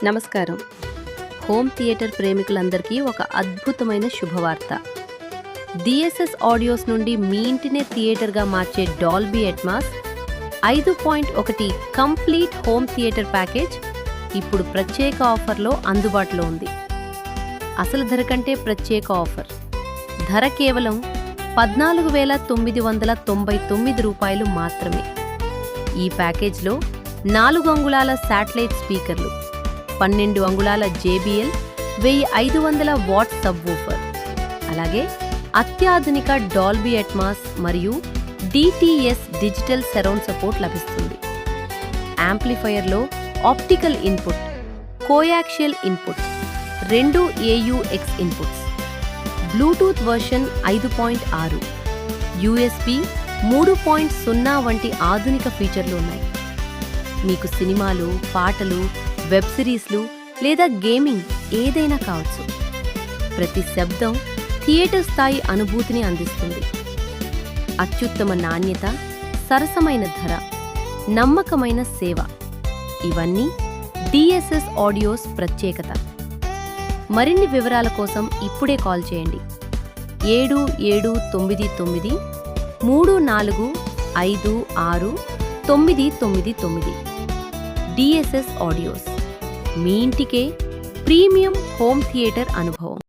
నమస్కారం. Home theatre ప్రేమికులందరికీ ఒక అద్భుతమైన శుభవార్త. డిఎస్ఎస్ ఆడియోస్ నుండి మీ ఇంటినే థియేటర్గా మార్చే Dolby Atmos 5.1 complete home theatre package ఇప్పుడు ప్రత్యేక ఆఫర్లో అందుబాటులో ఉంది. అసలు ధర కంటే ప్రత్యేక ఆఫర్. ధర కేవలం 14,999 రూపాయలు మాత్రమే. ఈ ప్యాకేజ్లో 4 అంగుళాల శాటిలైట్ స్పీకర్లు, 12 అంగుళాల JBL 1500 వాట్ సబ్వూఫర్, అలాగే అత్యాధునిక డాల్బీ అట్మాస్ మరియు DTS డిజిటల్ సరౌండ్ సపోర్ట్ లభిస్తుంది. యాంప్లిఫైయర్లో optical input, coaxial input, 2 AUX inputs, Bluetooth version 5.6, USB 3.0 వంటి ఆధునిక ఫీచర్లు ఉన్నాయి. మీకు సినిమాలు, పాటలు, వెబ్ సిరీస్లు లేదా గేమింగ్ ఏదైనా కావచ్చు. ప్రతి శబ్దం థియేటర్ స్థాయి అనుభూతిని అందిస్తుంది. అత్యుత్తమ నాణ్యత, సరసమైన ధర, నమ్మకమైన సేవ, ఇవన్నీ DSS ఆడియోస్ ప్రత్యేకత. మరిన్ని వివరాల కోసం ఇప్పుడే కాల్ చేయండి. 7799 345699. DSS ఆడియోస్, మీ ఇంటికే ప్రీమియం హోమ్ థియేటర్ అనుభవం.